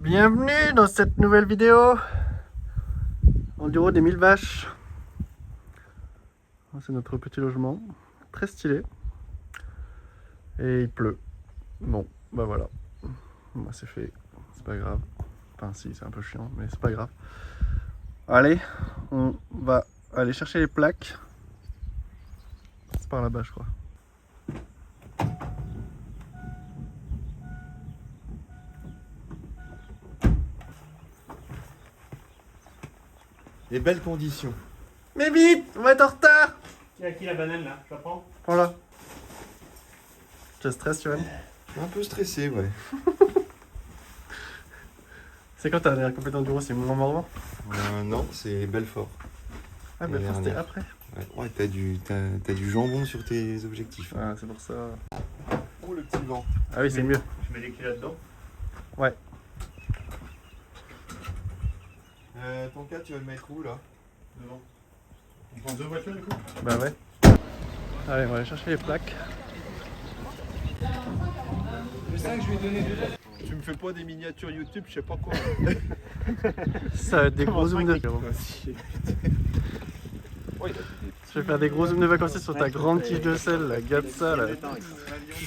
Bienvenue dans cette nouvelle vidéo Enduro des 1000 vaches. C'est notre petit logement, très stylé. Et il pleut. Bon, bah voilà. Bah, c'est fait, c'est pas grave. Enfin si, c'est un peu chiant, mais c'est pas grave. Allez, on va aller chercher les plaques. C'est par là-bas je crois. Les belles conditions. Mais vite, on va être en retard. Il y a qui la banane là? Je la prends. Voilà. Tu stresses, Yoann? Un peu stressé, ouais. C'est quand t'as la compétition d'enduro, c'est Montmorvan? Non, c'est Belfort. Ah bah c'était après. Ouais, t'as du jambon sur tes objectifs. Ah c'est pour ça. Oh, le petit vent. Ah oui c'est mieux. Je mets les clés là-dedans. Ouais. Ton cas, tu vas le mettre où, là? Devant. On prend deux voitures du coup? Bah ouais. Allez on va aller chercher les plaques. Le 5 je vais donner deux. Tu me fais pas des miniatures YouTube, je sais pas quoi. Ça va être des gros zooms de... Je vais faire des gros zooms de vacanciers sur ta grande tige de sel là, regarde ça là.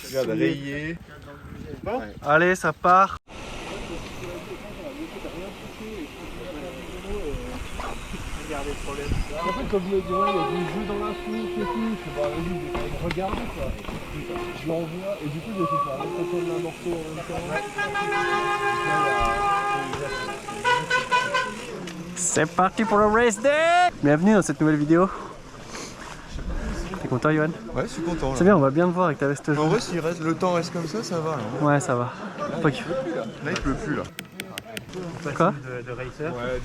Regarde, rayé. Allez ça part. Regardez le problème. En fait, comme je me dis, ouais, il y a du jus dans la soupe et tout, je sais pas, vas-y, je vais quand même regarder quoi. Je l'envoie et du coup, je vais faire un peu un morceau en même temps. C'est parti pour le race day. Bienvenue dans cette nouvelle vidéo. T'es content Yoann? Ouais, je suis content. C'est bien, on va bien te voir avec ta veste En jaune. vrai, si le temps reste comme ça va. Hein. Ouais ça va. Pas que... Là, il pleut plus, là. Quoi? De racer. Ouais,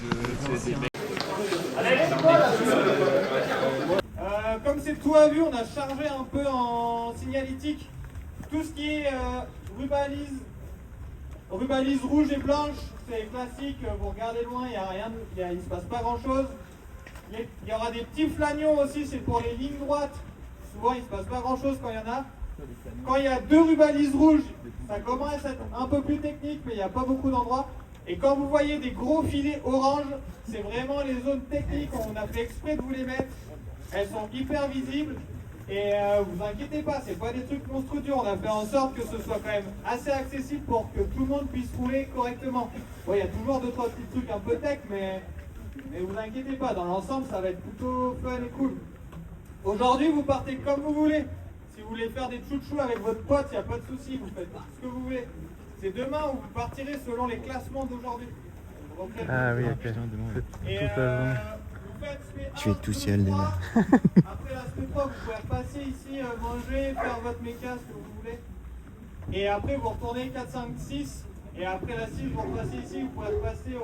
Comme c'est tout à vue, on a chargé un peu en signalétique tout ce qui est rubalise rouge et blanche. C'est classique, vous regardez loin, il ne se passe pas grand chose. Il y aura des petits flagnons aussi, c'est pour les lignes droites. Souvent il ne se passe pas grand chose quand il y en a. Quand il y a deux rubalises rouges, ça commence à être un peu plus technique, mais il n'y a pas beaucoup d'endroits. Et quand vous voyez des gros filets orange, c'est vraiment les zones techniques, on a fait exprès de vous les mettre. Elles sont hyper visibles et vous inquiétez pas, c'est pas des trucs monstrueux, on a fait en sorte que ce soit quand même assez accessible pour que tout le monde puisse rouler correctement. Bon, il y a toujours deux trois petits trucs un peu tech, mais vous inquiétez pas, dans l'ensemble ça va être plutôt fun et cool. Aujourd'hui vous partez comme vous voulez. Si vous voulez faire des chouchous avec votre pote, il n'y a pas de souci, vous faites ce que vous voulez. C'est demain où vous partirez selon les classements d'aujourd'hui. Ah oui ok. Et Toute la journée. Je vais tout ciel, demain. Après la semaine 3, vous pouvez passer ici, manger, faire votre méca, ce que vous voulez. Et après, vous retournez 4, 5, 6. Et après la 6, vous repassez ici, vous pourrez passer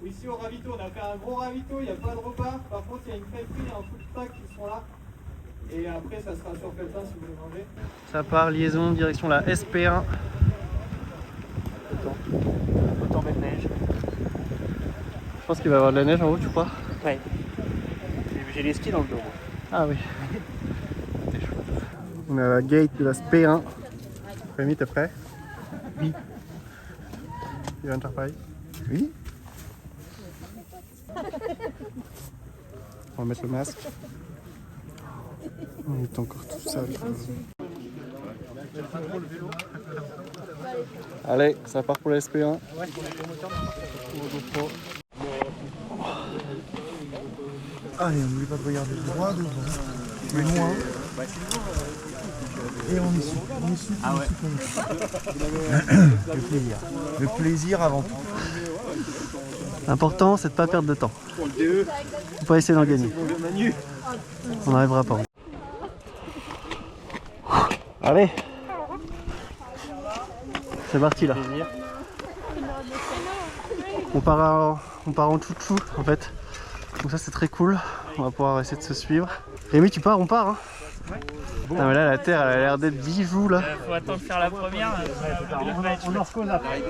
ici au ravito. On a fait un gros ravito, il n'y a pas de repas. Par contre, il y a une crêperie et un food truck qui sont là. Et après, ça sera sur Feltin si vous voulez manger. Ça part, liaison, direction la SP1. Autant mettre neige. Je pense qu'il va y avoir de la neige en haut, tu crois? Ouais. J'ai les skis dans le dos. Ah oui. T'es chouette. On est à la gate de la SP1. Rémi, t'es prêt? Oui. Tu viens de faire pareil? Oui. On va mettre le masque. On est encore tout sale. Allez, ça part pour la SP1. Allez, on n'oublie pas de regarder droit devant. Mais moins. Et on est sous. On est sous. Ah ouais. Le plaisir. Le plaisir avant tout. L'important, c'est de ne pas perdre de temps. Faut pas essayer d'en gagner. On n'arrivera pas. Allez. C'est parti là. On part en chouchou en fait. Donc ça c'est très cool. On va pouvoir essayer de se suivre. Rémi, tu pars, on part hein. Ah mais là la terre elle a l'air d'être bijou là. Faut attendre de faire la première. On en repose après.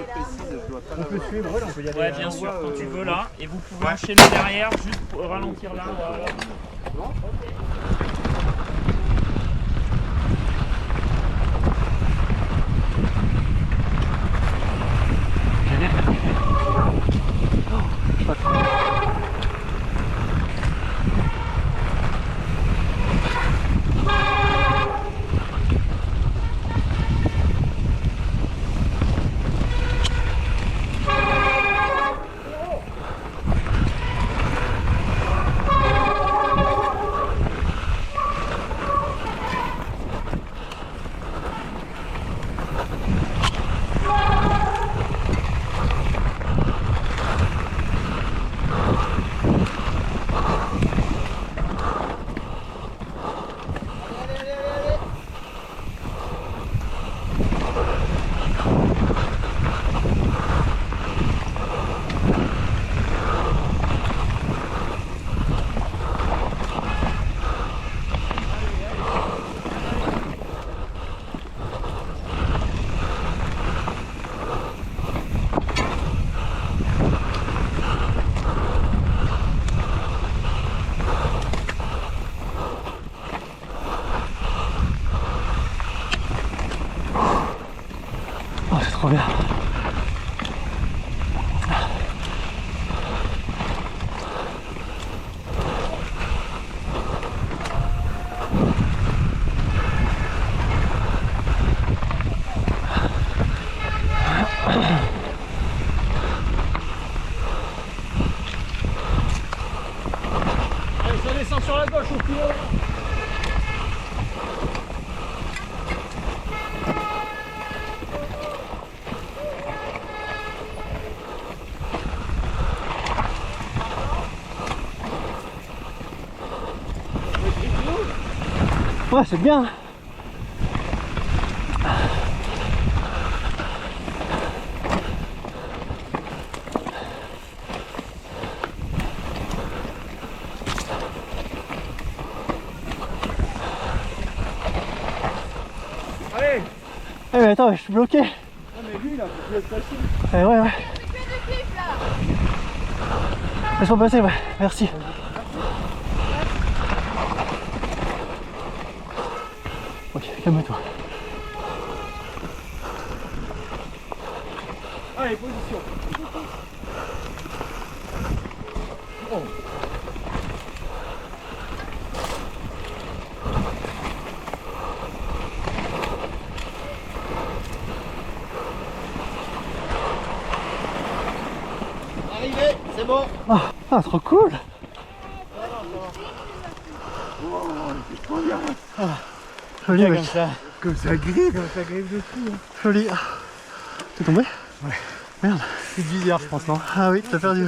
On peut suivre, on peut y aller. Ouais, bien sûr, quand tu veux là. Et vous pouvez enchaîner derrière, juste pour ralentir là. Voilà. trop bien. Allez, ça descend sur la gauche au plus haut. Ouais, c'est bien. Allez. Eh mais attends, je suis bloqué. Ah mais lui là, faut qu'il être facile. Ouais, ouais. Laisse-moi passer, ouais. Merci. Ok, calme-toi. Allez, position. Oh. Arrivé, c'est bon. Ah, trop cool. Joli, mec. Comme ça griffe de fou. Hein. Joli. T'es tombé? Ouais. Merde. Petite visière, je pense, non? Ah oui, t'as perdu.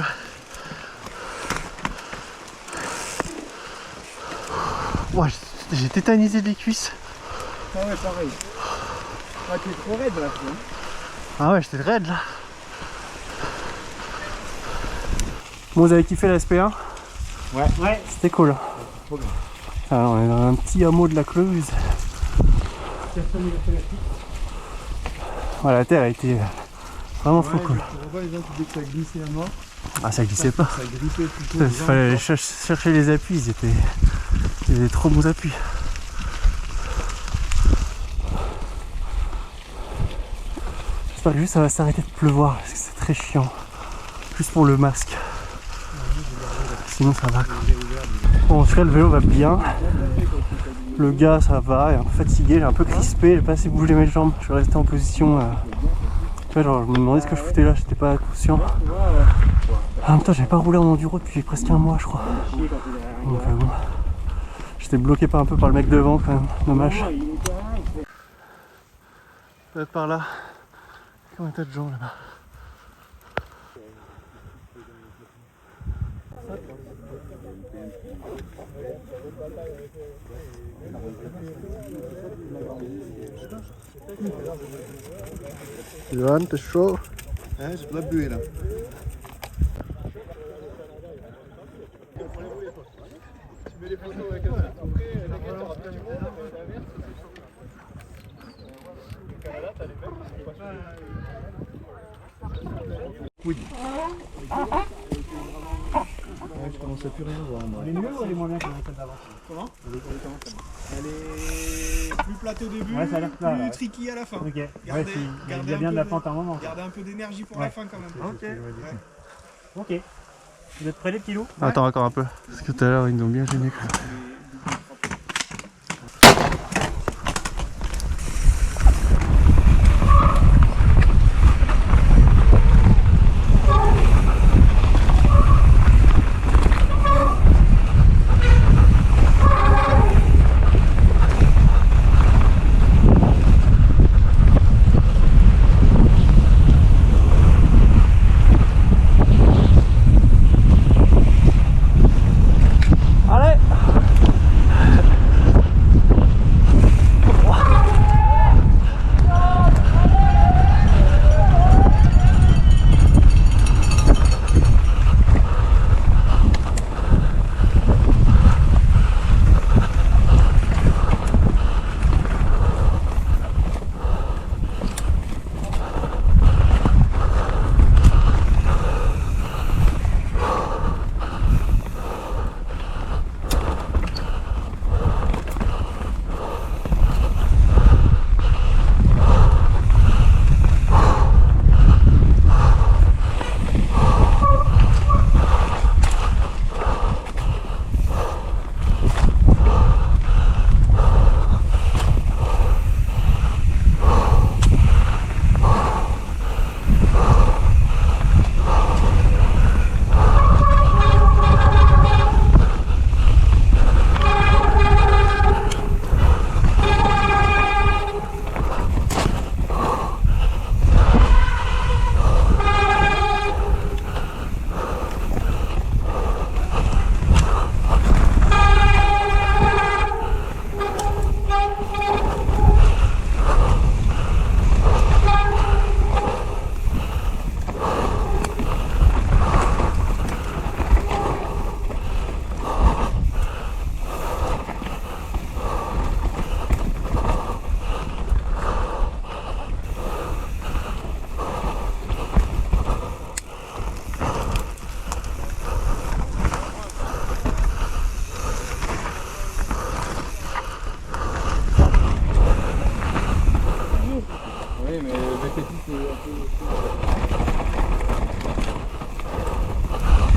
Ouais, j'ai tétanisé les cuisses. Ah ouais, pareil. Ah, t'es trop raide là. Ah ouais, j'étais raide là. Bon, vous avez kiffé la SP1? Ouais. C'était cool. Alors, on est dans un petit hameau de la Close. Ouais, la terre a été vraiment trop cool. Les gens qui disaient que ça glissait à mort. Ah, ça glissait pas. Ça grippait plutôt. Il fallait aller chercher les appuis, ils étaient trop bons appuis. J'espère que juste ça va s'arrêter de pleuvoir parce que c'est très chiant. Juste pour le masque. Sinon ça va. Bon, en tout cas, le vélo va bien. Le gars, ça va, il est un peu fatigué, il est un peu crispé, j'ai pas assez bougé mes jambes. Je suis resté en position. Tu vois, genre, je me demandais ce que je foutais là, j'étais pas conscient. En même temps, j'avais pas roulé en enduro depuis presque un mois, je crois. Donc, bon. J'étais bloqué un peu par le mec devant, quand même. Dommage. Peut-être par là. Comme un tas de gens là-bas. Johan, t'es chaud? Ouais, j'ai pas bué là. Oui. Je commence à plus rien voir moi. Elle est mieux ou elle est moins bien que celle d'avant? Comment? Elle est plus plate au début, Ouais, ça a l'air plat, plus ouais. tricky à la fin. Ok. Gardez, Il y a bien de la pente à un moment. Gardez un peu d'énergie pour Ouais. la fin quand même. Ok. Ok. Vous êtes prêts les petits loups? Attends encore un peu. Parce que tout à l'heure ils nous ont bien gêné quand même. Allez!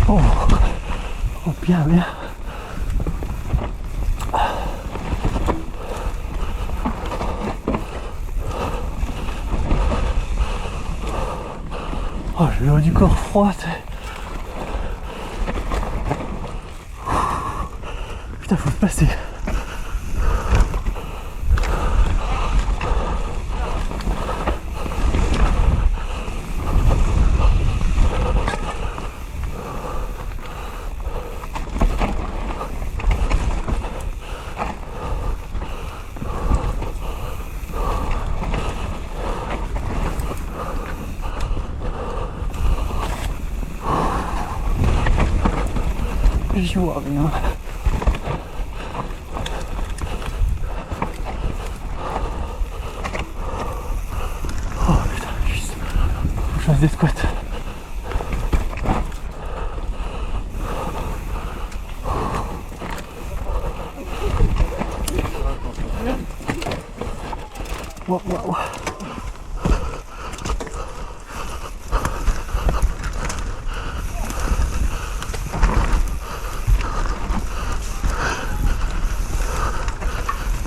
Oh, oh bien, bien. Oh, j'ai le haut du corps froid. Putain, faut se passer. J'y vois rien. Oh putain, juste. Faut que je fasse des squats. Wow, wow.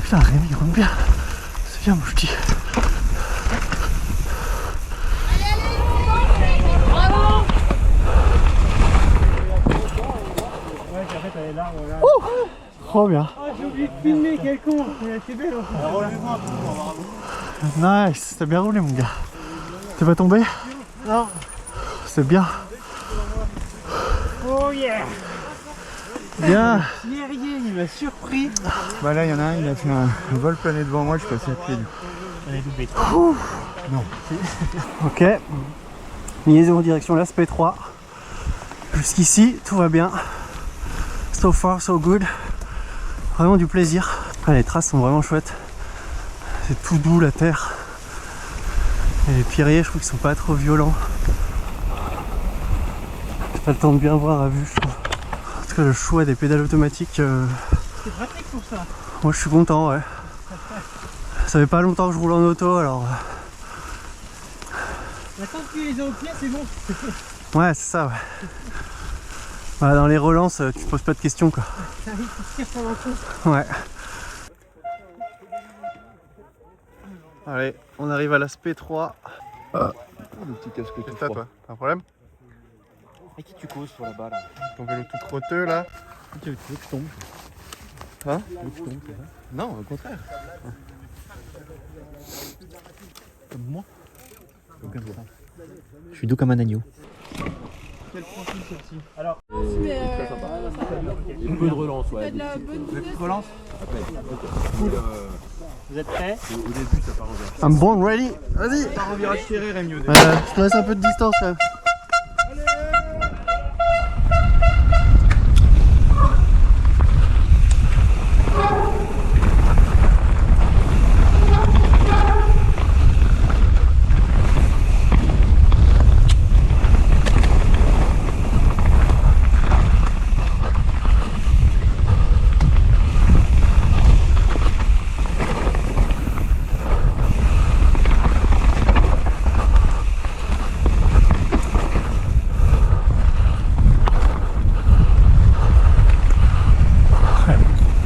Putain, Rémi, il rentre bien. C'est bien, mon petit. Ouh, trop bien. Oh, j'ai oublié de filmer, quel con. C'est belle en fait. Relève-moi un peu. Nice, t'as bien roulé, mon gars. T'es pas tombé? Non. C'est bien. Oh yeah. Bien. Thierry, il m'a surpris. Bah là, il y en a un, il a fait un vol plané devant moi, je suis passé à pied. Non. Ok. Liaison en direction l'aspect 3. Jusqu'ici, tout va bien. So far, so good. Vraiment du plaisir. Ah, les traces sont vraiment chouettes. C'est tout doux la terre. Et les pierriers, je trouve qu'ils sont pas trop violents. J'ai pas le temps de bien voir à vue, je trouve. En tout cas, le choix des pédales automatiques. C'est pratique pour ça. Moi, je suis content, ouais. Ça fait pas longtemps que je roule en auto, alors. Maintenant que tu les as au pied, c'est bon. Ouais, c'est ça, ouais. Bah, dans les relances, tu te poses pas de questions, quoi. Ça arrive pour tirer sur l'entour. Ouais. Allez, on arrive à l'aspect 3. Le petit casque tout Qu'est-ce que t'as, toi? T'as un problème? Et qui tu causes sur la balle? Ton vélo tout crotteux, là? Tu veux que je tombe? Hein? Tu veux que je tombe, c'est ça? Non, au contraire. Comme moi? Aucun sens. Je suis doux comme un agneau. Quel profil celle-ci? Alors, Une bonne relance, ouais. de la bonne vitesse. Relance. vous êtes prêts? Au début, ça part en virage. I'm born ready. Vas-y. Par un virage serré, Rémi, au début. Je te laisse un peu de distance, là.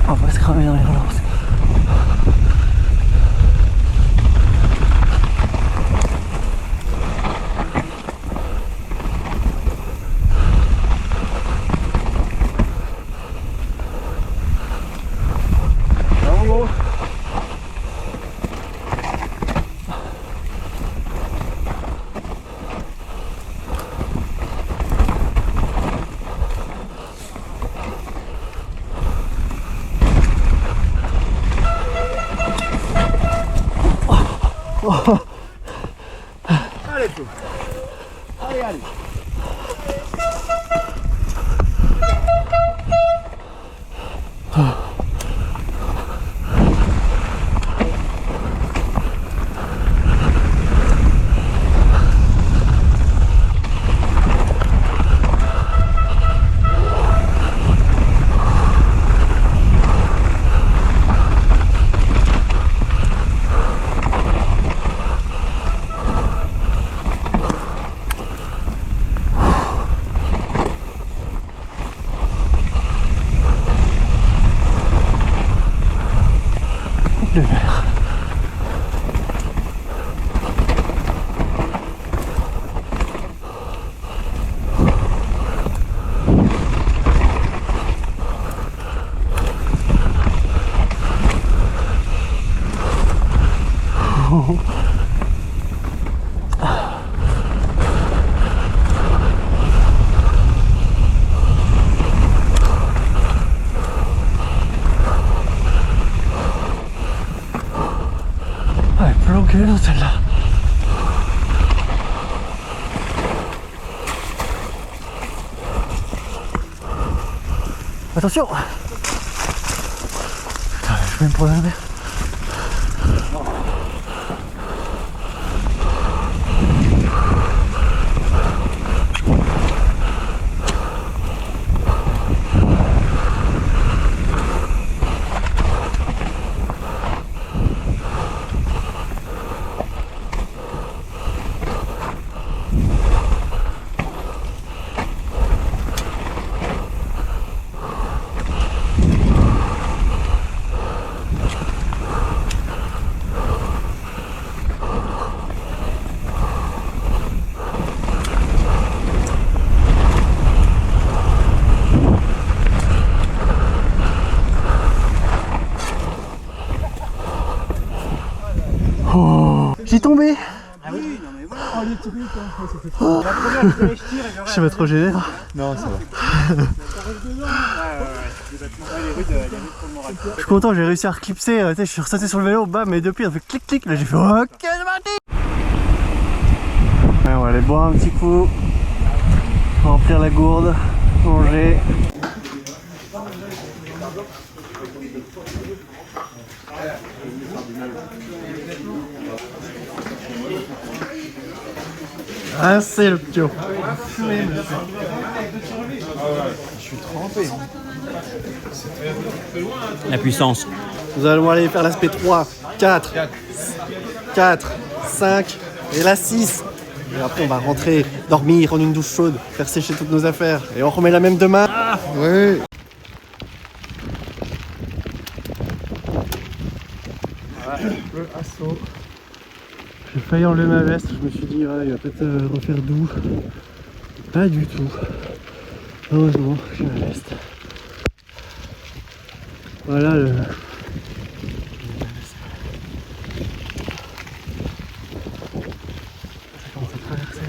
On va se cramer dans les relances. Allez, Flo. Allez, allez. Attention. Putain, je vais me prendre la mer. J'y tombé. Ah oui, non mais voilà. Oh les trucs, Oh. La première, je te tire et Je vais trop gêné. Non, ça va. Ça reste dedans. Ouais, les rudes pour le moral. Je suis content, j'ai réussi à reclipser. Tu sais, je suis ressauté sur le vélo, bam, et depuis, on fait clic clic. Là, j'ai fait ok, c'est parti. Ouais, on va aller boire un petit coup, remplir la gourde, manger. Ah, c'est le pio. Je suis trempé. La puissance. Nous allons aller faire l'aspect 3, 4, 5 et la 6. Et après on va rentrer, dormir, prendre une douche chaude, faire sécher toutes nos affaires. Et on remet la même demain. Oui. Le assaut. J'ai failli enlever ma veste, je me suis dit ouais, il va peut-être refaire doux. Pas du tout. Heureusement, j'ai ma veste. Voilà le... Ça commence à traverser.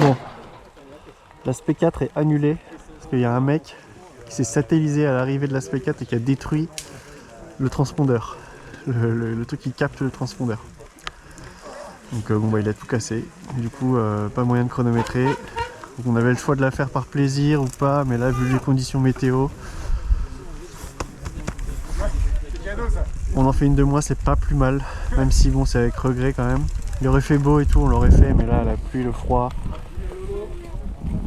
Bon, l'aspect 4 est annulé parce qu'il y a un mec qui s'est satellisé à l'arrivée de l'aspect 4 et qui a détruit le transpondeur, le truc qui capte le transpondeur. Donc bon bah il a tout cassé, et du coup pas moyen de chronométrer. Donc on avait le choix de la faire par plaisir ou pas, mais là vu les conditions météo, on en fait une de moins, c'est pas plus mal, même si bon c'est avec regret quand même. Il aurait fait beau et tout, on l'aurait fait, mais là la pluie, le froid,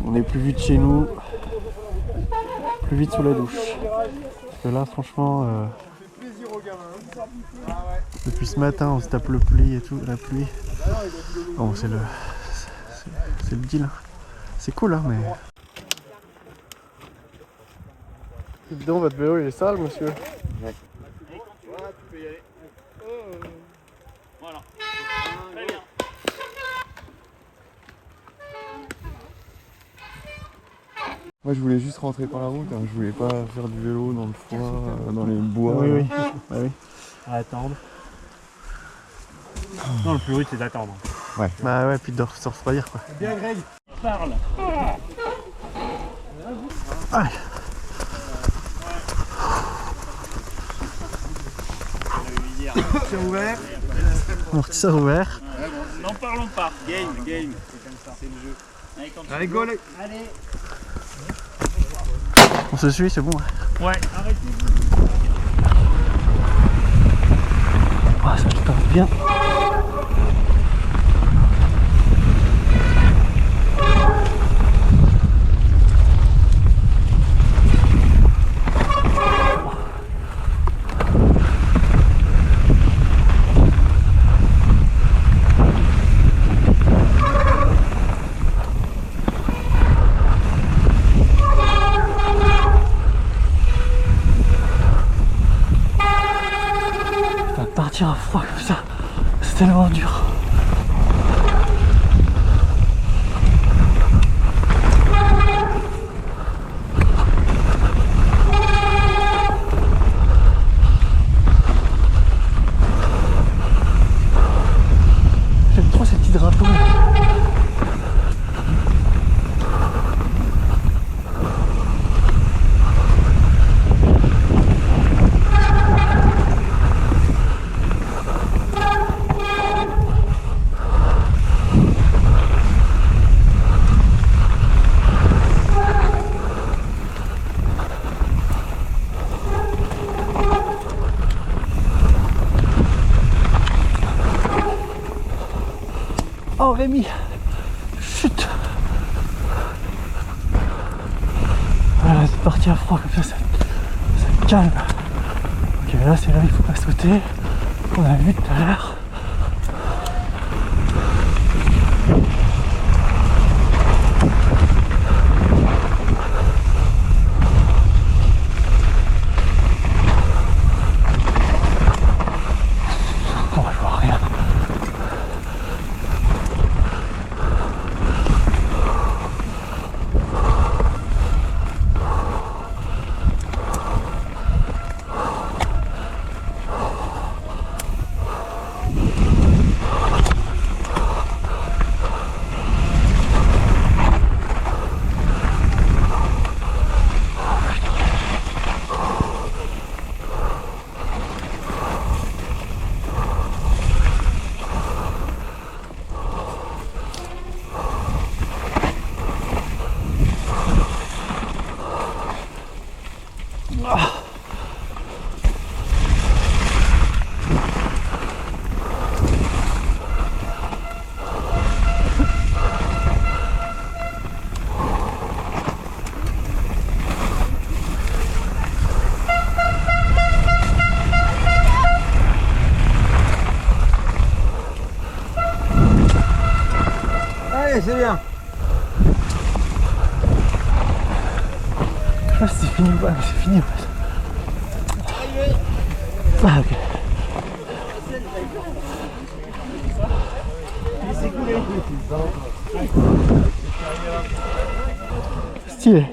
on n'est plus vite chez nous, plus vite sous la douche. Parce que là franchement, depuis ce matin on se tape le pli et tout, la pluie. Bon c'est le deal. C'est cool hein mais... Dis donc votre vélo il est sale monsieur. Ouais. Voilà. Très bien. Moi je voulais juste rentrer par la route, hein. Je voulais pas faire du vélo dans le froid, dans les bois. Oui, oui. Ah, oui. À attendre. Non, le plus rude c'est d'attendre. Ouais. Bah ouais, puis de se refroidir quoi. Bien Greg. Parle. Allez. C'est ouvert. Amortisseur ouvert. N'en parlons pas. Game, c'est comme ça. C'est le jeu. Allez, quand tu Allez, veux. go les. Allez. On se suit, c'est bon. Hein. Ouais, arrêtez-vous. Ah, ça se passe bien. Partir à froid comme ça, c'est tellement dur. J'aime trop ces petits drapeaux. Oh Rémi, chut. Voilà, c'est parti à froid comme ça calme. Ok, là c'est là il faut pas sauter. On a vu tout à l'heure. Allez, c'est bien. Je sais pas si c'est fini ou pas, mais c'est fini en fait. Ah ok. Stylé.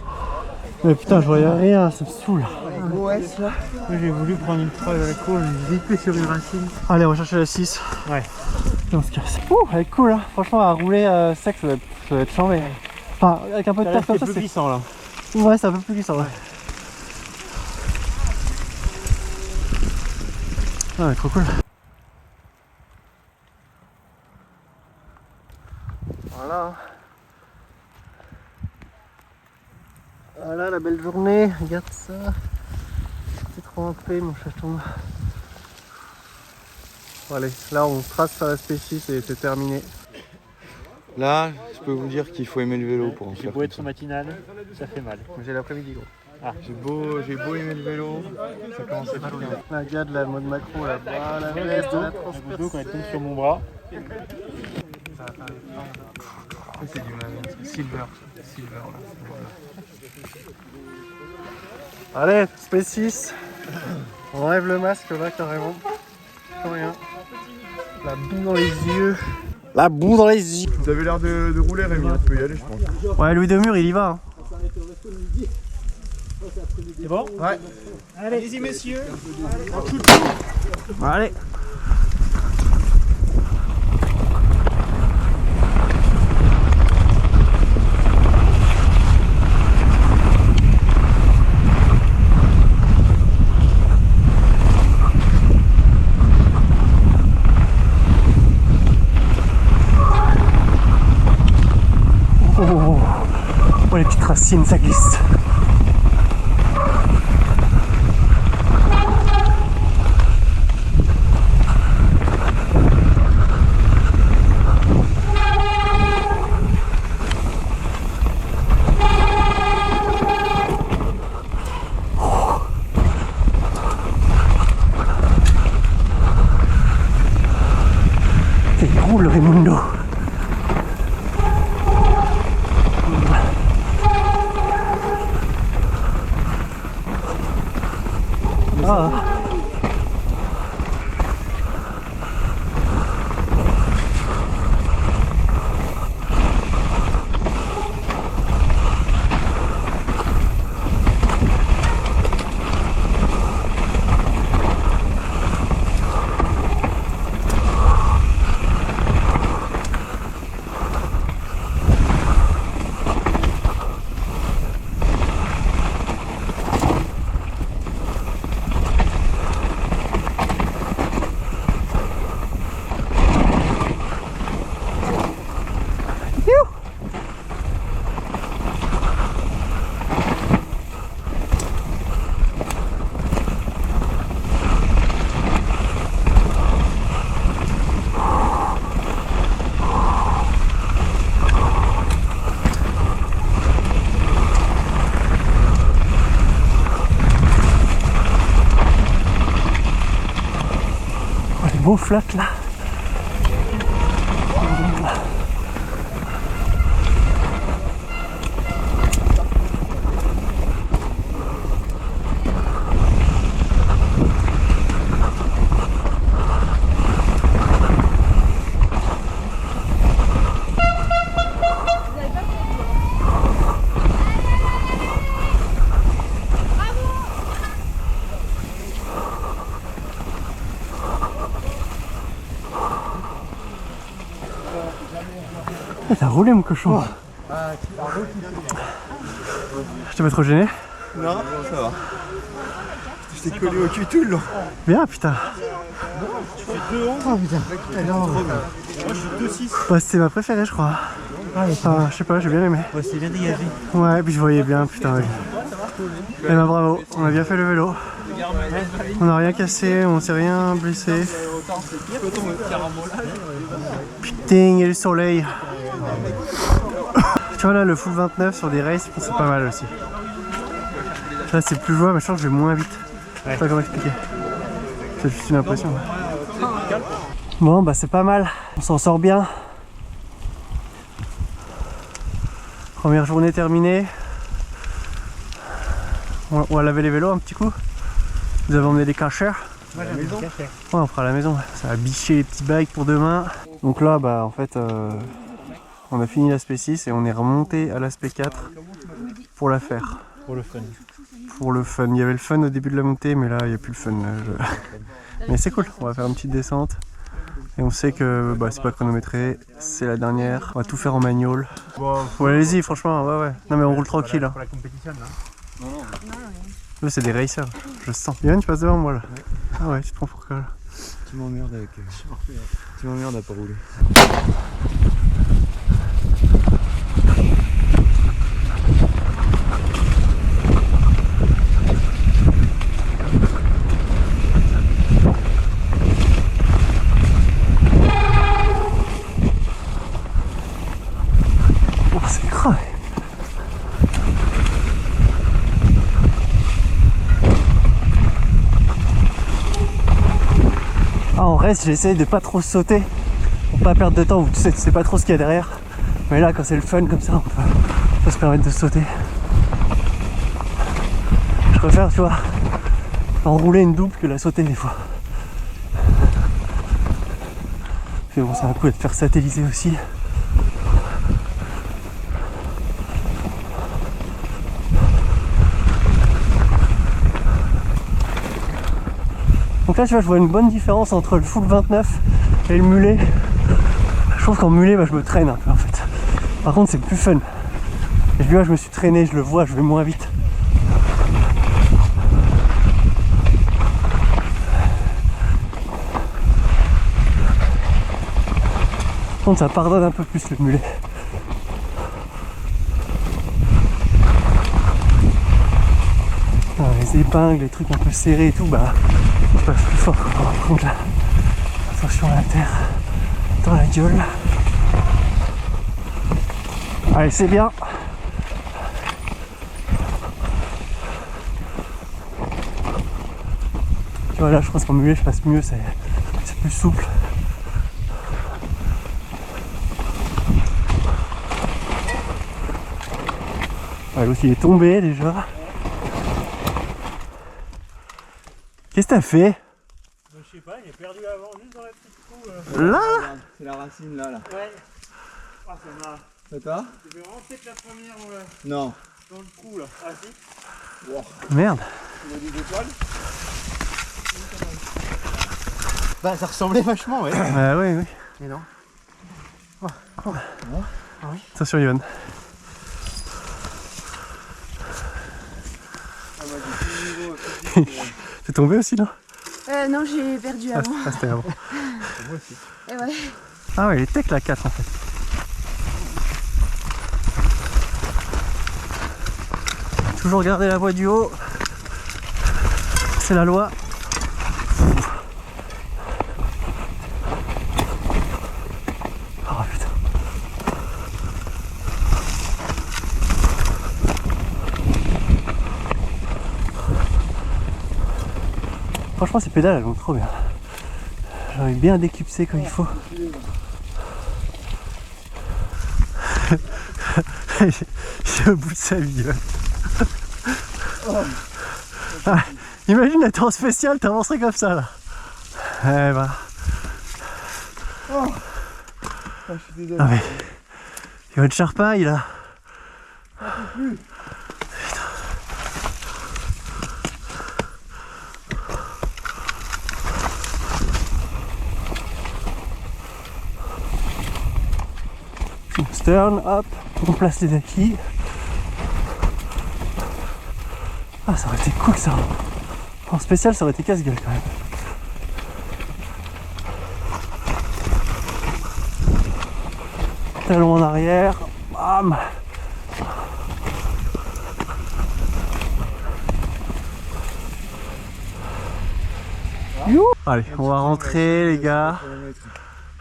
Mais putain je voyais rien, ça me saoule. Un gros S là. Moi j'ai voulu prendre une troll à la cour, j'ai zippé sur une racine. Allez on cherche la 6. Ouais. Et on se casse. Ouh, elle est cool hein. Franchement à rouler sec ça va être chambé. Enfin avec un peu de terre comme ça plus c'est... glissant là. Ouais c'est un peu plus glissant ouais. Ah trop cool. Voilà. Voilà la belle journée, regarde ça. C'est trop en paix mon chaton. Bon, allez, là on trace sur la P6 et c'est terminé. Là, je peux vous dire qu'il faut aimer le vélo pour en J'ai faire. beau être matinal, ça fait mal. J'ai l'après-midi gros. J'ai beau aimer le vélo, ça commence à faire bien. La gade la mode macro là, bah, la veste, la La transperce. goutte d'eau quand elle tombe sur mon bras. C'est du silver là. Allez, P6. On enlève le masque là carrément. Plus rien. La boue dans les yeux. La boue dans les yeux. Vous avez l'air de rouler, Rémi, on peut y aller, je pense. Ouais, Louis Demure, il y va. Hein. C'est bon? Ouais. Allez-y messieurs. Allez. Oh, les petites racines, ça glisse. C'est cool, Raimundo. Ah. beau flat là. T'as roulé mon cochon. Je t'ai pas trop gêné? Non, ça va. Je t'ai collé au cul tout le long. Bien putain. Oh putain. Non. Moi je suis 2-6. Bah, c'était ma préférée je crois. Enfin, je sais pas, j'ai bien aimé. Ouais, c'est bien dégagé. Ouais, puis je voyais bien, putain. Oui. Eh ben bravo, on a bien fait le vélo. On n'a rien cassé, on s'est rien blessé. Putain, il y a le soleil. Tu vois là, le full 29 sur des races, c'est pas mal aussi. Là c'est plus jouable, mais je pense que je vais moins vite. Je sais pas comment expliquer. C'est juste une impression. Bon bah c'est pas mal, on s'en sort bien. Première journée terminée. On va laver les vélos un petit coup. Vous avez emmené des cachers. Ouais, la maison. Ouais, on fera à la maison. Ça va bicher les petits bikes pour demain. Donc là, bah en fait, on a fini l'aspect 6 et on est remonté à l'aspect 4 pour la faire. Pour le fun. Pour le fun. Il y avait le fun au début de la montée, mais là, il n'y a plus le fun. Mais c'est cool. On va faire une petite descente. Et on sait que bah, c'est pas chronométré, c'est la dernière. On va tout faire en manual. Ouais, allez-y, franchement, ouais. Non, mais on roule tranquille. Pour la compétition, là. Non. C'est des racers, je sens. Yann, tu passes devant moi là. Ah ouais, tu te prends pour quoi là? Tu m'emmerdes avec. Tu m'emmerdes à pas rouler. Oh, c'est grave. Ah, en reste, j'essaye de pas trop sauter pour pas perdre de temps. Tu sais pas trop ce qu'il y a derrière. Mais là, quand c'est le fun comme ça, on peut se permettre de sauter. Je préfère, tu vois, enrouler une double que la sauter des fois. Puis bon, c'est un coup de faire satelliser aussi. Donc là, tu vois, je vois une bonne différence entre le full 29 et le mulet. Je trouve qu'en mulet, bah, je me traîne un peu en fait. Par contre, c'est plus fun. Et je me suis traîné, je le vois, je vais moins vite. Par contre, ça pardonne un peu plus le mulet. Les épingles, les trucs un peu serrés et tout, bah je passe plus fort. Par contre là, attention à la terre dans la gueule. Allez, c'est bien. Tu vois là, je pense qu'en mulet je passe mieux, c'est plus souple. Ah, l'autre il est tombé déjà. Qu'est-ce que t'as fait? Je sais pas, il est perdu avant, juste dans la petite trou. Là? C'est la racine là. Ouais. Ah, ça m'a. C'est toi? Je vais rentrer que la première Non. dans le trou là. Ah si. Merde. Tu veux des étoiles? Bah ça ressemblait vachement, ouais. Ah oui. Mais non. Attention Yoann. T'es tombé aussi là? Non, j'ai perdu avant. Ah, c'était avant. Moi aussi. Ouais. Ah ouais, il est tech la 4 en fait. Toujours garder la voie du haut. C'est la loi. Oh putain. Franchement ces pédales elles vont trop bien. J'aurais bien décupsé comme il faut. Il est au bout de sa vie. Ouais. Ah, imagine être en spécial, t'avancerais comme ça là. Eh bah. Ah, je suis désolé. Ah mais. Il va être charpaille là. Stern, hop, on place les acquis. Ah, ça aurait été cool ça. En spécial, ça aurait été casse-gueule quand même. Talon en arrière, bam. You. Allez, on va rentrer les gars.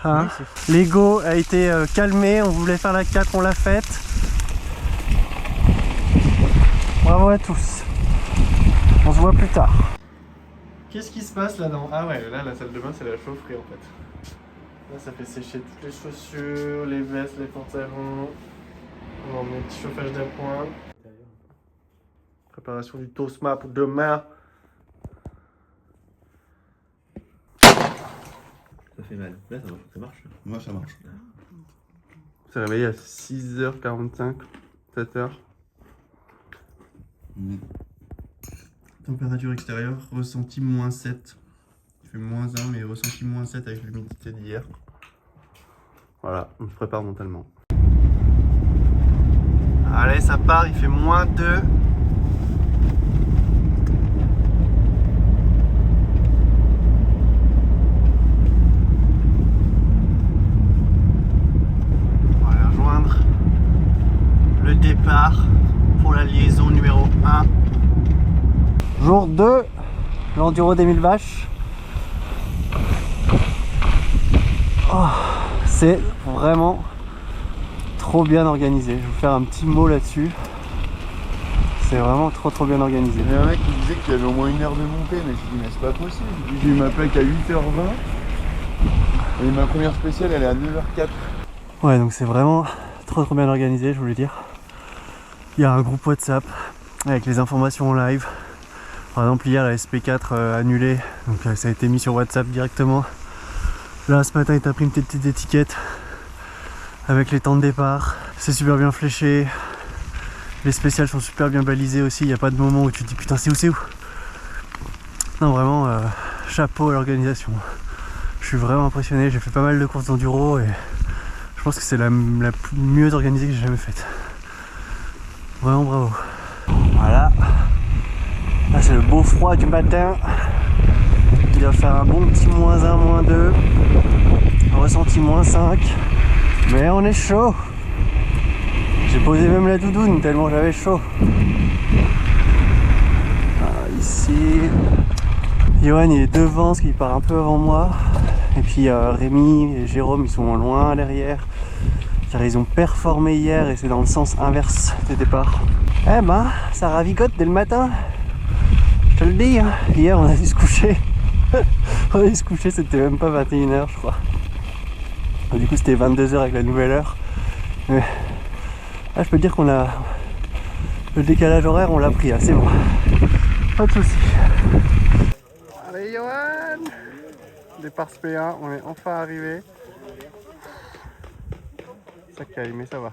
Hein, l'ego a été calmé, on voulait faire la 4, on l'a faite. Bravo à tous. On se voit plus tard. Qu'est-ce qui se passe là-dedans? Ah ouais, là la salle de bain c'est la chaufferie en fait. Là ça fait sécher toutes les chaussures, les vestes, les pantalons. On met un petit chauffage d'appoint. Préparation du Tosma pour demain. Ça fait mal. Là, ça marche. Moi, ça marche. On s'est réveillé à 6h45, 7h. Température extérieure, ressenti -7. Il fait -1, mais ressenti -7 avec l'humidité d'hier. Voilà, on se prépare mentalement. Allez, ça part, il fait -2. Le départ pour la liaison numéro 1. Jour 2, l'enduro des 1000 vaches. Oh, c'est vraiment trop bien organisé. Je vais vous faire un petit mot là-dessus. C'est vraiment trop bien organisé. Il y a un mec qui disait qu'il y avait au moins 1 heure de montée, mais je dis mais c'est pas possible. J'ai eu ma plaque à 8h20 et ma première spéciale elle est à 9h04. Ouais, donc c'est vraiment trop bien organisé, je voulais dire. Il y a un groupe WhatsApp avec les informations en live. Par exemple hier la SP4 annulée, donc ça a été mis sur WhatsApp directement. Là ce matin il t'a pris une petite étiquette avec les temps de départ. C'est super bien fléché. Les spéciales sont super bien balisées aussi, il n'y a pas de moment où tu te dis putain c'est où. Non vraiment chapeau à l'organisation. Je suis vraiment impressionné, j'ai fait pas mal de courses d'enduro et je pense que c'est la mieux organisée que j'ai jamais faite. Vraiment bravo. Voilà. Là c'est le beau froid du matin. Il va faire un bon petit -1, -2. Ressenti -5. Mais on est chaud. J'ai posé même la doudoune tellement j'avais chaud. Alors, ici. Johan il est devant parce qu'il part un peu avant moi. Et puis Rémi et Jérôme ils sont loin derrière. Car ils ont performé hier et c'est dans le sens inverse des départs. Eh ben, ça ravigote dès le matin. Je te le dis, hein. Hier on a dû se coucher. On a dû se coucher, c'était même pas 21h je crois. Du coup c'était 22h avec la nouvelle heure. Mais là je peux te dire qu'on a... Le décalage horaire on l'a pris, c'est bon. Pas de soucis. Allez Johan, départ SP1, on est enfin arrivé. Ça caille, mais ça va.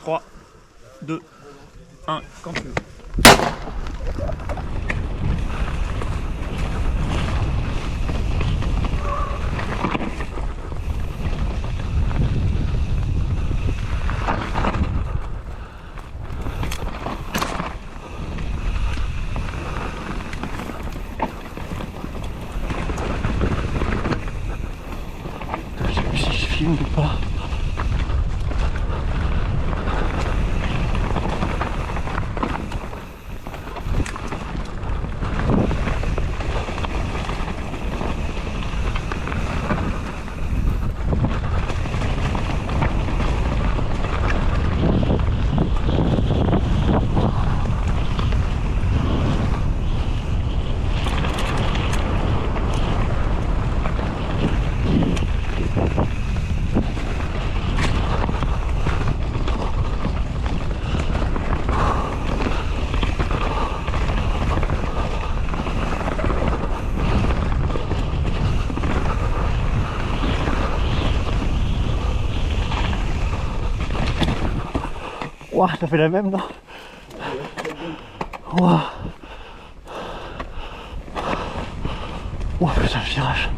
3, 2, 1, quand tu veux. Si je filme ou pas. Ouah, t'as fait la même, non? Ouah. Ouah, putain, le virage.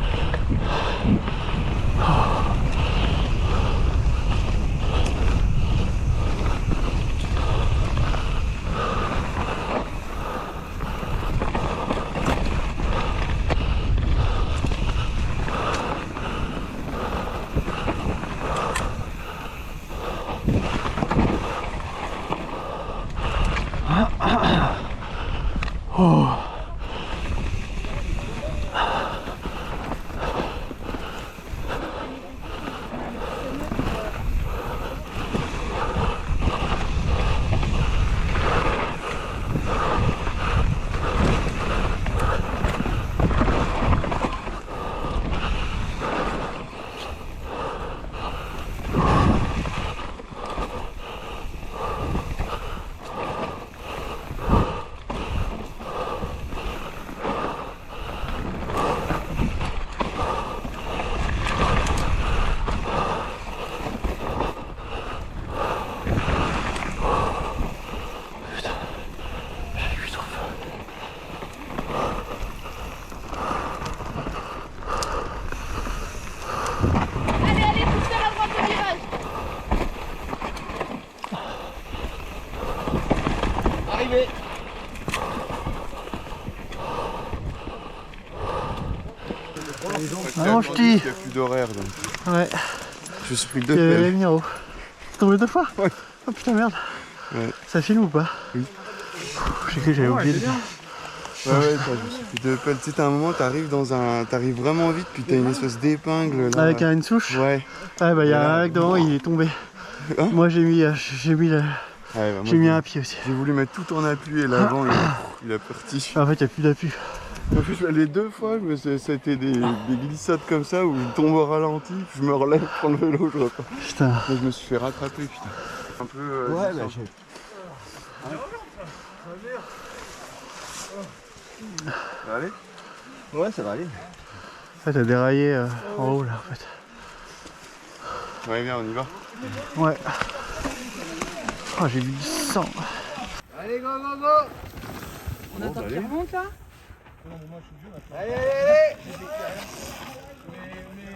Oh. Non, je dis. Il n'y a plus d'horaire donc. Ouais. Je me suis pris 2 Il y avait pelles. les Miro. T'es tombé 2 fois? Ouais. Oh putain, merde. Ouais. Ça filme ou pas? Oui. J'ai cru que j'avais oublié de dire. Ouais, je me suis pris 2 pelles. Tu sais, t'as un moment, t'arrives vraiment vite, puis t'as une espèce d'épingle là. Avec une souche? Ouais. Ouais, bah il y a un mec devant, il est tombé. Hein? Moi j'ai mis un pied aussi. J'ai voulu mettre tout en appui et l'avant, il a parti. En fait, il n'y a plus d'appui. En plus, les 2 fois, c'était des glissades comme ça où je tombe au ralenti, je me relève, je prends le vélo, je repars. Putain. Et je me suis fait rattraper, putain. Un peu. Ouais, bah j'ai. Ça va aller? Ouais, ça va aller. Ouais, t'as déraillé en haut là en fait. Ouais, bien, on y va. Ouais. Oh, j'ai vu du sang. Allez, go, go, go! On attend qu'il remonte là? Allez, allez, allez!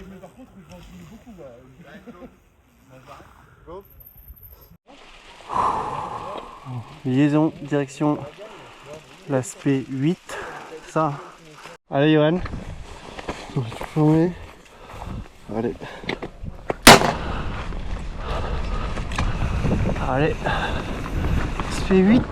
Mais par contre, je m'en suis beaucoup là. Liaison, direction l'aspect 8. Ça. Allez, Johan. Tu peux tourner. Allez. Allez. Aspect 8.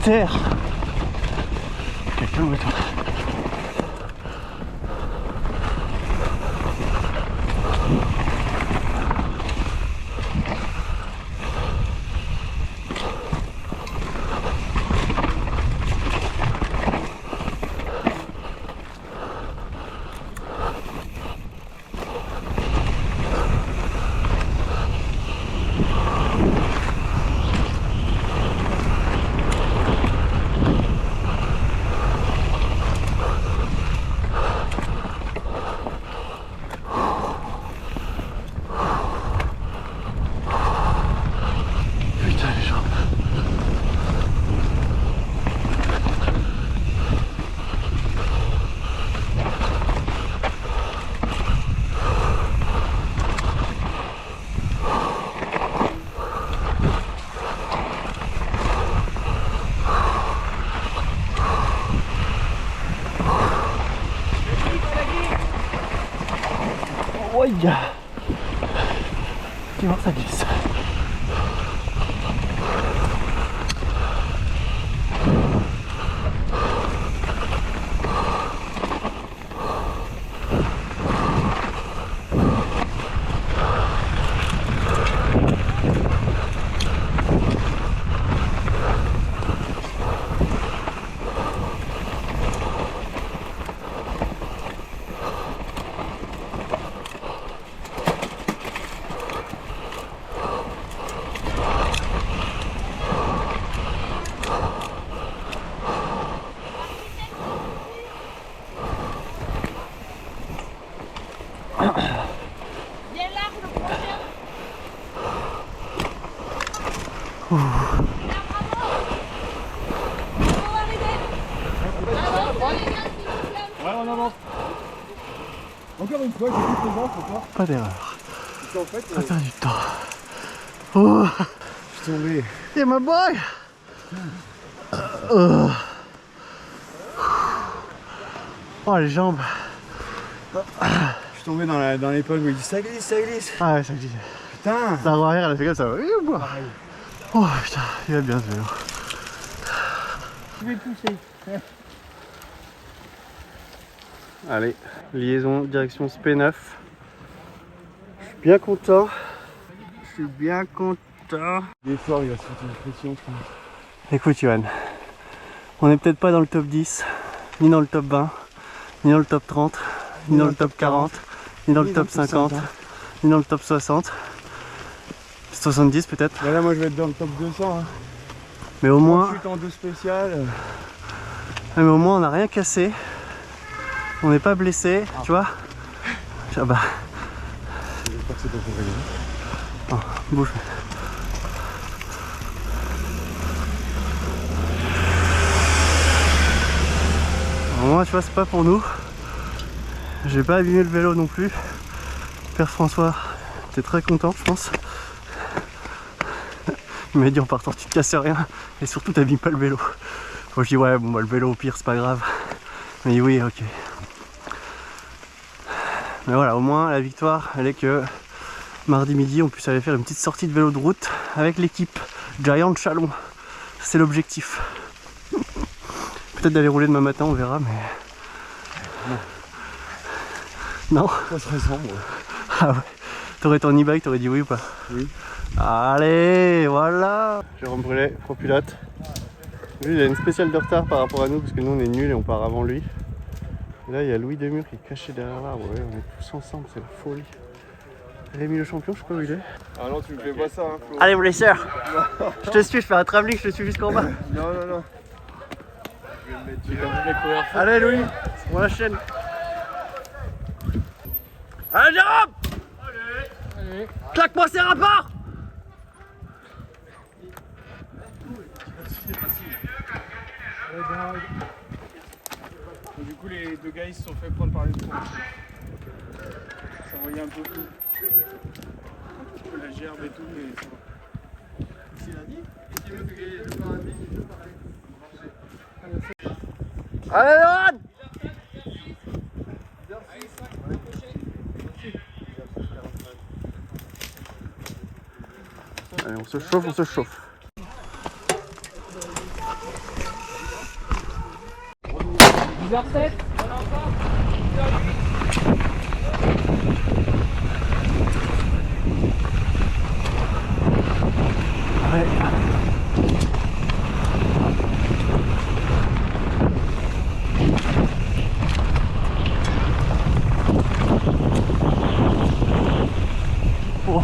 Terre. Ok, calme-toi. Ouaille. Tu vois, ça glisse. Bien large le prochain. Ouh. Là, bravo. Bravo, arrivez. Bravo, allez, bien, s'il vous plaît. Ouais, on avance. Encore une fois, j'ai plus présent, faut pas. Pas d'erreur. Parce qu'en fait, Pas perdu de temps. Oh, Je suis tombé. yeah my boy. Oh les jambes. Je suis tombé dans l'épaule, mais il dit ça glisse, ça glisse. Ah ouais, ça glisse. Putain. La roue arrière elle a fait comme ça. Oh putain, il va bien ce vélo. je vais pousser. Allez, liaison direction SP9. Je suis bien content. Je suis bien content. L'effort, il va se faire une pression, je pense. Écoute Yoann, on n'est peut-être pas dans le top 10, ni dans le top 20, ni dans le top 30, ni dans le top 40, ni dans le top 50, ni dans le top 60. 70 peut-être. Bah là, moi, je vais être dans le top 200. Hein. Mais au moins, Chute en 2 spécial. mais au moins on n'a rien cassé. On n'est pas blessé, tu vois. Ah bah, J'espère que c'est pas pour gagner. oh, bouge. Au moins, tu vois, c'est pas pour nous. J'ai pas abîmé le vélo non plus. Père François, t'es très content, je pense. Il m'a dit en partant, tu te casses rien et surtout t'abîmes pas le vélo. Moi je dis ouais, bon bah le vélo au pire c'est pas grave. Mais oui, ok. Mais voilà, au moins la victoire elle est que mardi midi on puisse aller faire une petite sortie de vélo de route avec l'équipe Giant Chalon. C'est l'objectif. Peut-être d'aller rouler demain matin, on verra, mais. Non. Ça serait sombre. Ah ouais. T'aurais ton e-bike, t'aurais dit oui ou pas? Oui. Allez, voilà. Jérôme Brûlet, pro pilote. Lui, il a une spéciale de retard par rapport à nous parce que nous on est nuls et on part avant lui. Et là, il y a Louis Demure qui est caché derrière l'arbre. Ouais, on est tous ensemble, c'est la folie. Rémi le champion, je sais pas où il est. Ah non, tu me fais pas ça, hein, Flo. Allez, vous les sœurs. Je te suis, je fais un travelling, je te suis jusqu'en bas. Non, non, non. Allez, Louis, on la chaîne. Allez, Jérôme. Allez. Claque-moi ces rapports. Du coup, les deux gars ils se sont fait prendre par les trous. Ça envoyait un peu tout. Un petit peu la gerbe et tout, mais ça va. C'est lundi. Et si vous voulez gagner le paradis, tu peux parler. Allez, Johan. Allez, on se chauffe, on se chauffe. Ouais. Oh.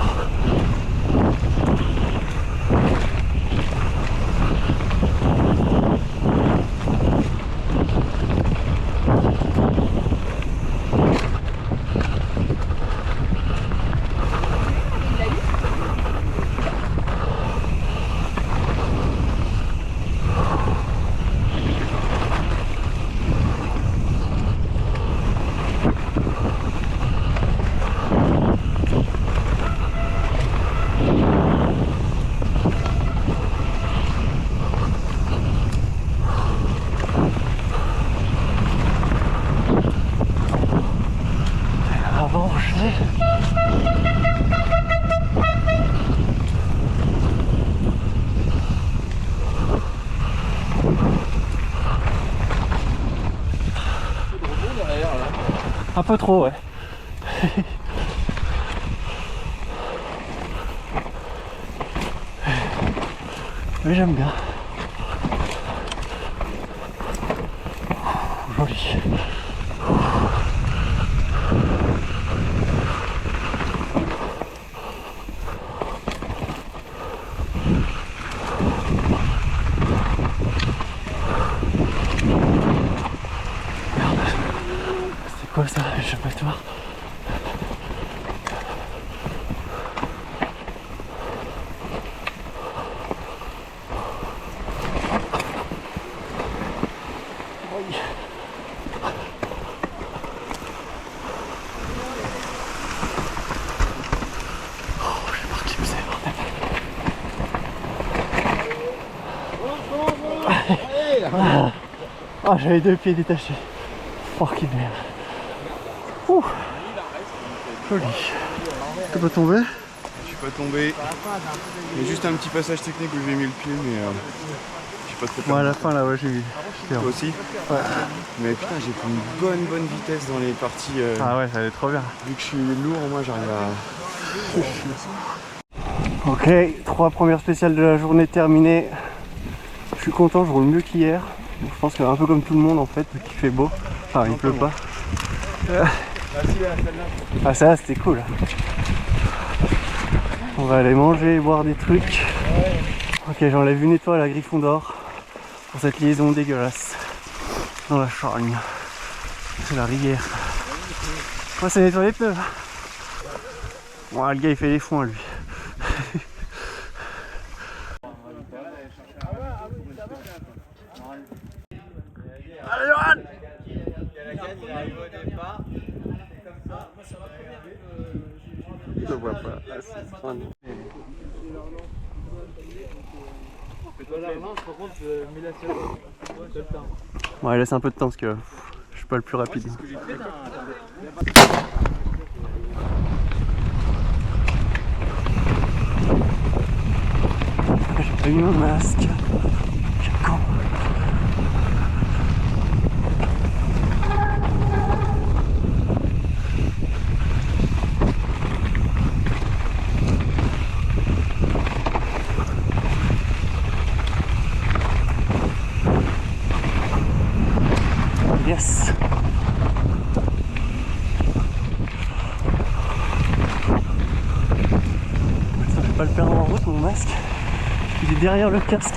Un peu trop, ouais. Mais j'aime bien. Joli. C'est quoi ça, l'échappatoire? Ah, j'avais 2 pieds détachés. Oh, qui merde. Ouh. Joli. T'es pas tombé? Je suis pas tombé. Il y a juste un petit passage technique où j'ai mis le pied, mais je suis pas très Moi à la fin là, ouais, j'ai vu. Toi aussi? Ouais. Mais putain, j'ai pris une bonne vitesse dans les parties. Ah ouais, ça allait trop bien. Vu que je suis lourd, moi j'arrive à. Ok, 3 premières spéciales de la journée terminées. Je suis content, je roule mieux qu'hier. Je pense que un peu comme tout le monde en fait, vu qu'il fait beau. Enfin, il pleut pas. Ah, ça c'était cool. On va aller manger et boire des trucs. Ok, j'enlève une étoile à Griffon d'Or pour cette liaison dégueulasse dans la charogne. C'est la rivière. Moi, c'est nettoyer les pneus. Bon, le gars il fait les foins lui. Allez, Johan! Je vois pas. Ouais, laisse un peu de temps parce que je suis pas le plus rapide. J'ai pas eu mon masque. Quel con. Yes. Ça fait pas le perdre en route mon masque. Il est derrière le casque.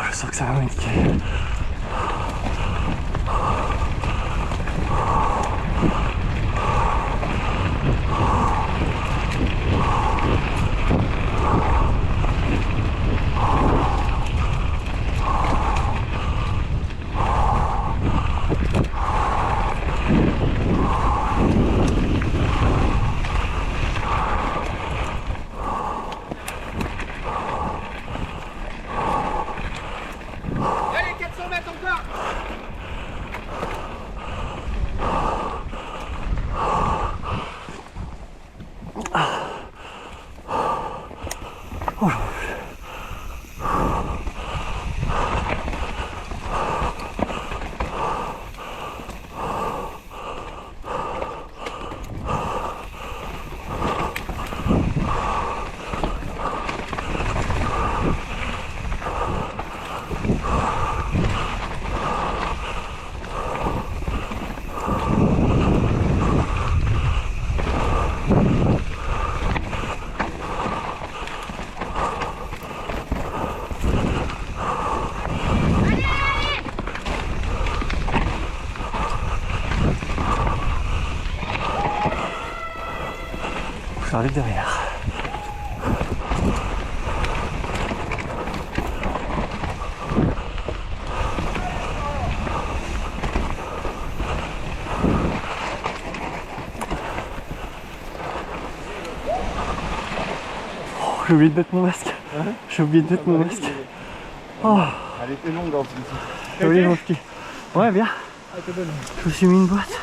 Je sens que ça va m'indiquer. J'arrive derrière. Oh, j'ai oublié de mettre mon masque. J'ai oublié de mettre mon masque. Oh. Elle était longue en plus. Joli mon ski. Ouais, bien. Je me suis mis une boîte.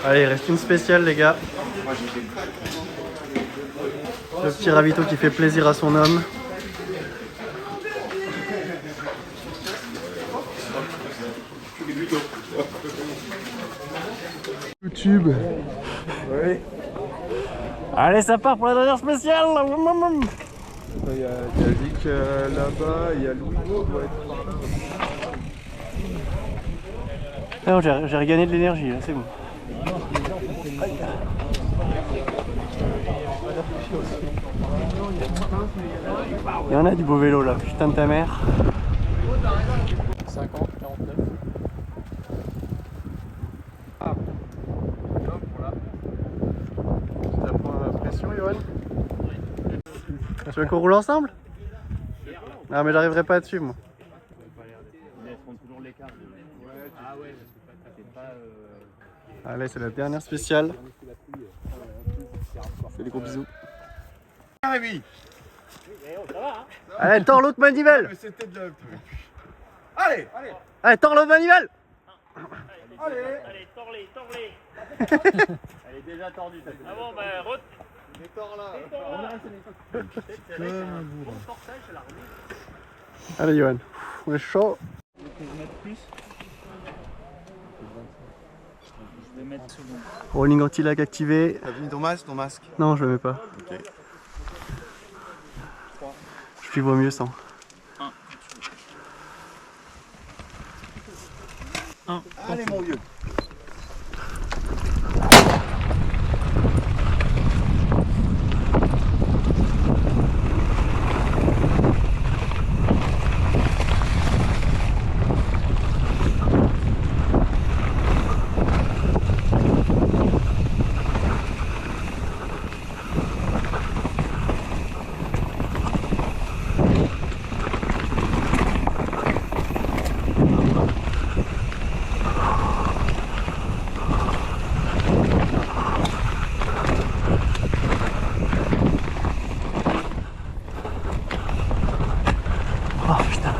Allez, il reste une spéciale les gars. Le petit ravito qui fait plaisir à son homme. YouTube. Ouais. Allez, ça part pour la dernière spéciale. Il y a Vic là-bas, il y a Louis qui doit être par là. Ah non, j'ai regagné de l'énergie, là, c'est bon. Il y en a du beau vélo là, putain de ta mère. 50, 49. Ça prend la pression, Yoann? Tu veux qu'on roule ensemble? Non mais j'arriverai pas à te suivre moi. Allez, c'est la dernière spéciale. Fais des gros bisous. Rémi. Allez, tords l'autre manivelle. Mais c'était de la... Allez. Allez, tords l'autre manivelle. Allez, tords-les, tords-les. Elle est déjà tordue. Ah bon, bah, Les tords là. Allez, Yoann, on est chaud. Je vais mettre second. Rolling anti-lag activé. T'as mis ton masque? Non, je le mets pas. Ok. Je vaut mieux sans. Allez mon vieux. Oh putain.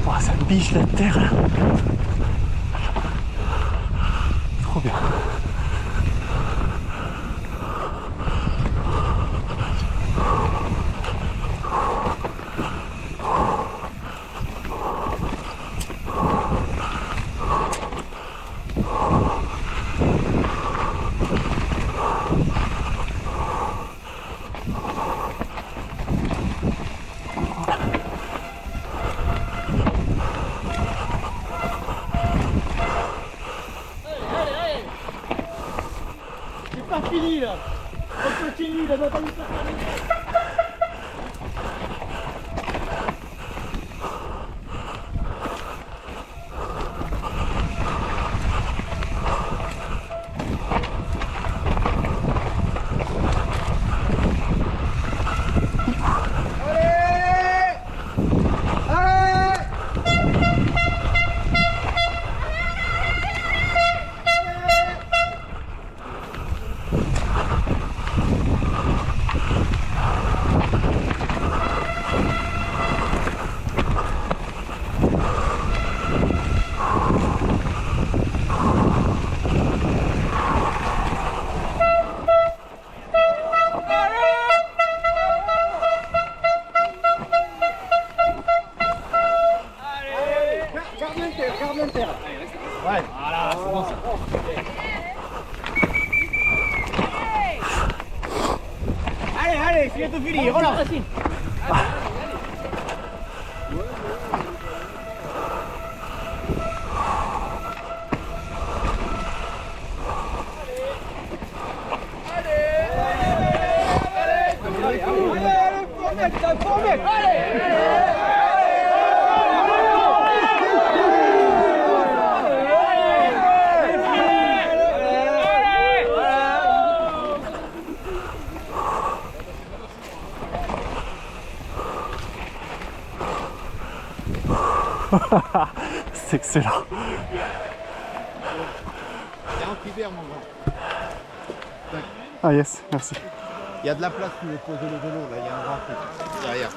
Oh, ça biche la terre là. Trop bien. Allez, c'est bientôt fini, relance. C'est excellent. super mon grand. Ah yes, merci. Il y a de la place pour poser le vélo là, il y a un grand truc derrière.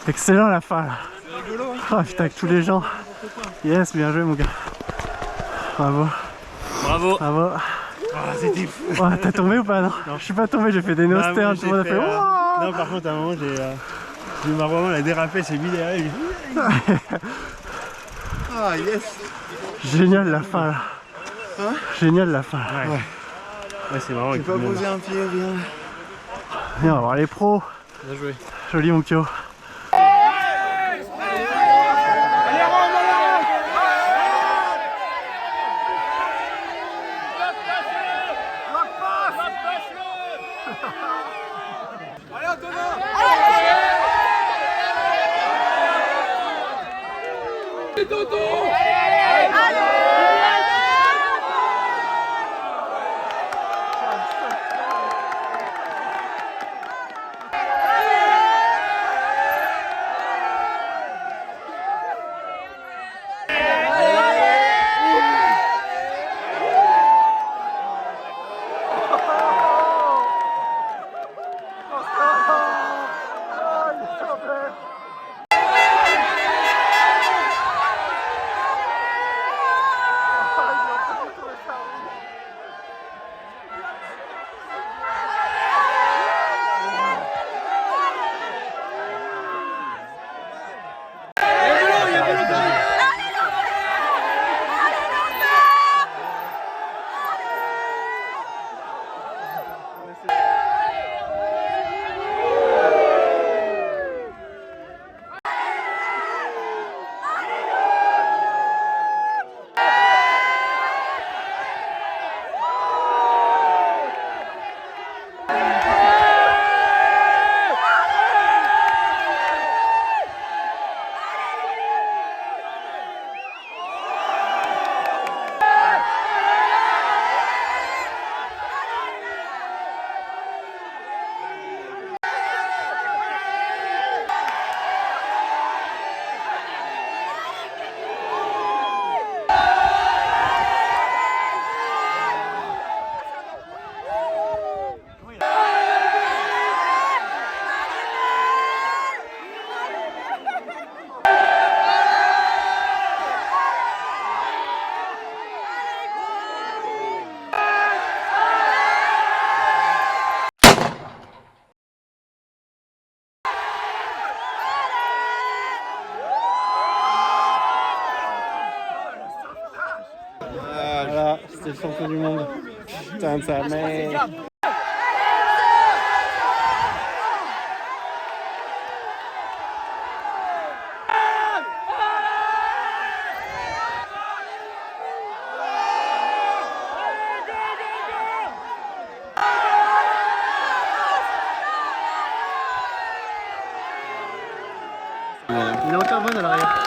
Excellent la fin là. C'est rigolo, hein. Ah putain, avec tous les gens. Yes, bien joué mon gars. Bravo. Bravo. Bravo. Ah, c'était fou. Ouais, t'as tombé ou pas? Non, je suis pas tombé, j'ai fait des no Ah, stern, moi, tout le monde a j'ai fait Wouah. non, par contre, à un moment, j'ai eu ma vraiment la dérapé, c'est mis derrière. Ah yes. Génial la fin là. Génial la fin. Ouais, c'est marrant. J'ai pas posé un pied, rien. Viens, on va voir les pros. Bien joué. Joli mon Kyo. Voilà, c'était le champion du monde. Putain de sa mère. Il est en carbone à l'arrière.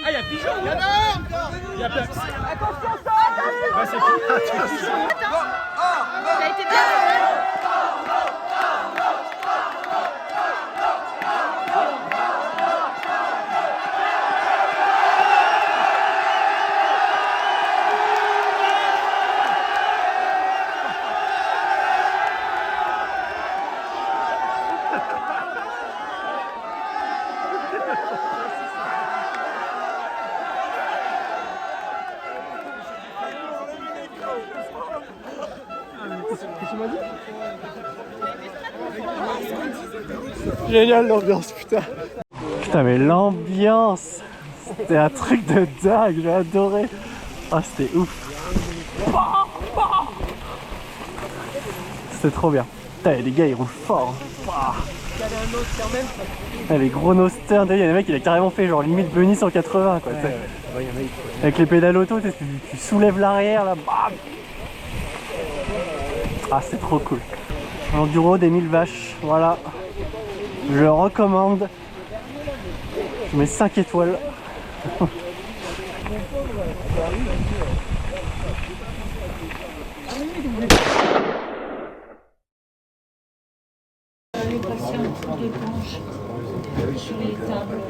Ah, y'a Pigeon. Y'a Pex. Bah, c'est qui? T'as été bien. Génial l'ambiance, putain. Putain, mais l'ambiance, c'était un truc de dingue, j'ai adoré. Ah, c'était ouf. C'était trop bien. Putain, les gars, ils roulent fort. Ah, les gros nosters, il y a des mecs, il a carrément fait genre limite Bunny 180 quoi. Avec les pédales auto, tu soulèves l'arrière là, bam. Ah, c'est trop cool. Enduro des 1000 vaches, voilà. Je le recommande. Je mets 5 étoiles. Les patients d'éponge sur les tables.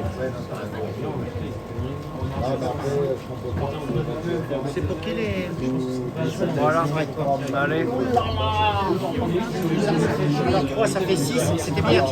C'est pour qui les... Voilà, allez. 3, ça fait 6, c'était bien.